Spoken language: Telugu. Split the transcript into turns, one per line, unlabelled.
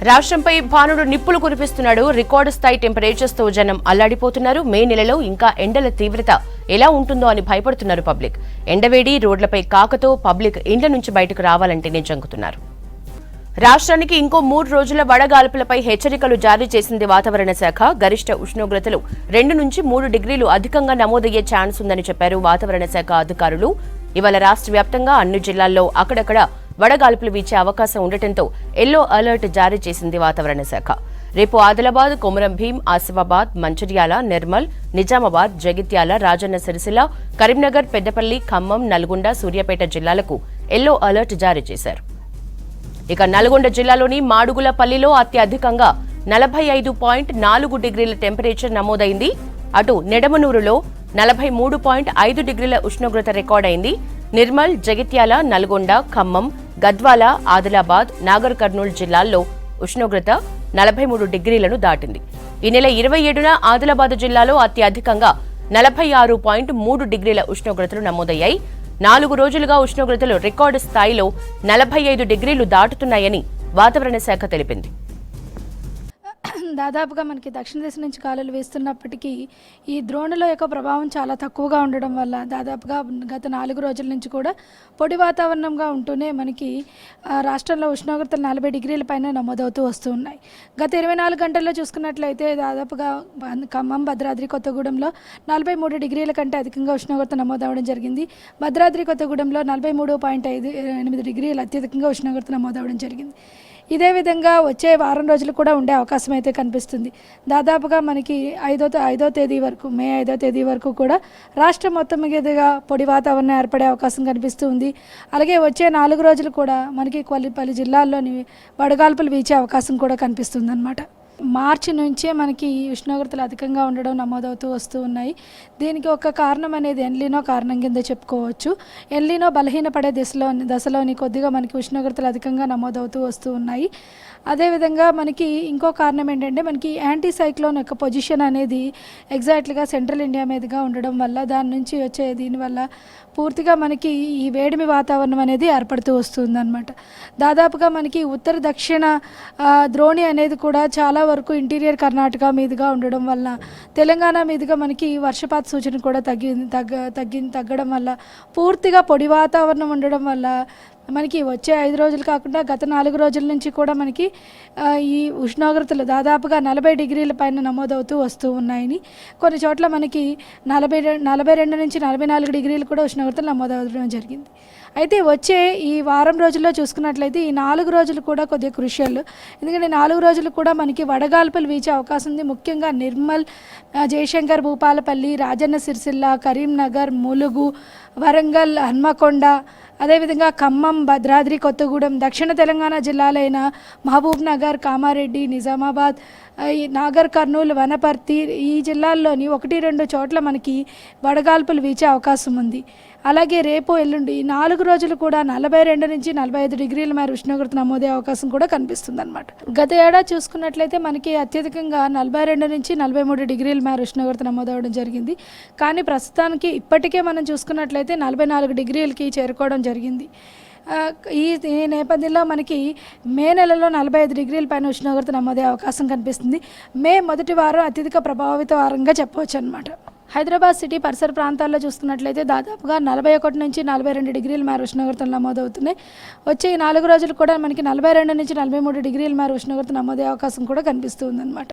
రాష్ట్రంపై భానుడు నిప్పులు కురిపిస్తున్నాడు. రికార్డు స్థాయి టెంపరేచర్స్ తో జనం అల్లాడిపోతున్నారు. మే నెలలో ఇంకా ఎండల తీవ్రత ఎలా ఉంటుందో అని భయపడుతున్నారు పబ్లిక్. ఎండవేడి రోడ్లపై కాకతో పబ్లిక్ ఇండ్ల నుంచి బయటకు రావాలంటేనే జంకుతున్నారు. రాష్ట్రానికి ఇంకో 3 రోజుల వడగాల్పులపై హెచ్చరికలు జారీ చేసింది వాతావరణ శాఖ. గరిష్ట ఉష్ణోగ్రతలు 2 నుంచి 3 డిగ్రీలు అధికంగా నమోదయ్యే ఛాన్స్ ఉందని చెప్పారు వాతావరణ శాఖ అధికారులు. ఇవాళ రాష్ట్ర వ్యాప్తంగా అన్ని జిల్లాల్లో అక్కడక్కడ వడగాల్పులు వీచే అవకాశం ఉండటంతో ఎల్లో అలర్ట్ జారీ చేసింది వాతావరణ శాఖ. రేపు ఆదిలాబాద్, కొమరం భీం, ఆసిఫాబాద్, మంచిర్యాల, నిర్మల్, నిజామాబాద్, జగిత్యాల, రాజన్న సిరిసిల్ల, కరీంనగర్, పెద్దపల్లి, ఖమ్మం, నల్గొండ, సూర్యాపేట జిల్లాలకు ఎల్లో అలర్ట్ జారీ చేశారు. ఇక నల్గొండ జిల్లాలోని మాడుగులపల్లిలో అత్యధికంగా 45.4 డిగ్రీల టెంపరేచర్ నమోదైంది. అటు నిడమనూరులో 43.5 డిగ్రీల ఉష్ణోగ్రత రికార్డైంది. నిర్మల్, జగిత్యాల, నల్గొండ, ఖమ్మం, గద్వాల, ఆదిలాబాద్, నాగర్ కర్నూలు జిల్లాల్లో ఉష్ణోగ్రత 43 డిగ్రీలను దాటింది. ఈ నెల 27న ఆదిలాబాద్ జిల్లాలో అత్యధికంగా 46.3 డిగ్రీల ఉష్ణోగ్రతలు నమోదయ్యాయి. 4 రోజులుగా ఉష్ణోగ్రతలు రికార్డు స్థాయిలో 45 డిగ్రీలు దాటుతున్నాయని వాతావరణ శాఖ తెలిపింది.
దాదాపుగా మనకి దక్షిణ దిశ నుంచి గాలులు వేస్తున్నప్పటికీ ఈ ద్రోణుల యొక్క ప్రభావం చాలా తక్కువగా ఉండడం వల్ల దాదాపుగా గత 4 రోజుల నుంచి కూడా పొడి వాతావరణంగా ఉంటూనే మనకి రాష్ట్రంలో ఉష్ణోగ్రతలు 40 డిగ్రీల పైన నమోదవుతూ వస్తూ ఉన్నాయి. గత 24 గంటల్లో చూసుకున్నట్లయితే దాదాపుగా ఖమ్మం, భద్రాద్రి కొత్తగూడెంలో 43 డిగ్రీల కంటే అధికంగా ఉష్ణోగ్రత నమోదవడం జరిగింది. భద్రాద్రి కొత్తగూడెంలో 43.58 డిగ్రీలు అత్యధికంగా ఉష్ణోగ్రత నమోదవడం జరిగింది. ఇదే విధంగా వచ్చే వారం రోజులు కూడా ఉండే అవకాశం అయితే కనిపిస్తుంది. దాదాపుగా మనకి 5వ తేదీ వరకు, మే 5వ తేదీ వరకు కూడా రాష్ట్రం మొత్తం మీదుగా పొడి వాతావరణం ఏర్పడే అవకాశం కనిపిస్తుంది. అలాగే వచ్చే 4 రోజులు కూడా మనకి పలు జిల్లాల్లోని వడగాల్పులు వీచే అవకాశం కూడా కనిపిస్తుంది అన్నమాట. మార్చి నుంచే మనకి ఉష్ణోగ్రతలు అధికంగా ఉండడం నమోదవుతూ వస్తూ ఉన్నాయి. దీనికి ఒక కారణం అనేది ఎల్నినో కారణం కింద చెప్పుకోవచ్చు. ఎల్నినో బలహీనపడే దశలోని కొద్దిగా మనకి ఉష్ణోగ్రతలు అధికంగా నమోదవుతూ వస్తూ ఉన్నాయి. అదేవిధంగా మనకి ఇంకో కారణం ఏంటంటే మనకి యాంటీ సైక్లోన్ యొక్క పొజిషన్ అనేది ఎగ్జాక్ట్లీగా సెంట్రల్ ఇండియా మీదుగా ఉండడం వల్ల దాని నుంచి వచ్చే దీనివల్ల పూర్తిగా మనకి ఈ వేడిమి వాతావరణం అనేది ఏర్పడుతూ వస్తుంది అన్నమాట. దాదాపుగా మనకి ఉత్తర దక్షిణ ద్రోణి అనేది కూడా చాలా వరకు ఇంటీరియర్ కర్ణాటక మీదుగా ఉండడం వల్ల తెలంగాణ మీదుగా మనకి వర్షపాత సూచన కూడా తగ్గడం వల్ల పూర్తిగా పొడి వాతావరణం ఉండడం వల్ల మనకి వచ్చే 5 రోజులు కాకుండా గత 4 రోజుల నుంచి కూడా మనకి ఈ ఉష్ణోగ్రతలు దాదాపుగా 40 డిగ్రీల పైన నమోదవుతూ వస్తూ ఉన్నాయని, కొన్ని చోట్ల మనకి 42 నుంచి 44 డిగ్రీలు కూడా ఉష్ణోగ్రతలు నమోదవడం జరిగింది. అయితే వచ్చే ఈ వారం రోజుల్లో చూసుకున్నట్లయితే ఈ 4 రోజులు కూడా కొద్దిగా క్రుషియల్. ఎందుకంటే 4 రోజులు కూడా మనకి వడగాల్పులు వీచే అవకాశం ఉంది. ముఖ్యంగా నిర్మల్, జయశంకర్, భూపాలపల్లి, రాజన్న సిరిసిల్ల, కరీంనగర్, ములుగు, వరంగల్, హన్మకొండ, అదేవిధంగా ఖమ్మం, భద్రాద్రి కొత్తగూడెం, దక్షిణ తెలంగాణ జిల్లాలైన మహబూబ్ నగర్, కామారెడ్డి, నిజామాబాద్, నాగర్ కర్నూలు, వనపర్తి ఈ జిల్లాల్లోని 1-2 చోట్ల మనకి వడగాల్పులు వీచే అవకాశం ఉంది. అలాగే రేపు, ఎల్లుండి 4 రోజులు కూడా 42 నుంచి 45 డిగ్రీల మేర ఉష్ణోగ్రత నమోదే అవకాశం కూడా కనిపిస్తుంది అన్నమాట. గత ఏడాది చూసుకున్నట్లయితే మనకి అత్యధికంగా 42 నుంచి 43 డిగ్రీల మేర ఉష్ణోగ్రత నమోదవడం జరిగింది. కానీ ప్రస్తుతానికి ఇప్పటికే మనం చూసుకున్నట్లయితే 44 డిగ్రీలకి చేరుకోవడం జరిగింది. ఈ నేపథ్యంలో మనకి మే నెలలో 45 డిగ్రీల పైన ఉష్ణోగ్రత నమోదే అవకాశం కనిపిస్తుంది. మే మొదటి వారం అత్యధిక ప్రభావిత వారంగా చెప్పవచ్చు అనమాట. హైదరాబాద్ సిటీ పరిసర ప్రాంతాల్లో చూసుకున్నట్లయితే దాదాపుగా 41 నుంచి 42 డిగ్రీల మేర ఉష్ణోగ్రతలు నమోదవుతున్నాయి. వచ్చే 4 రోజులు కూడా మనకి 42 నుంచి 43 డిగ్రీల మేర ఉష్ణోగ్రత నమోదే అవకాశం కూడా కనిపిస్తుంది అన్నమాట.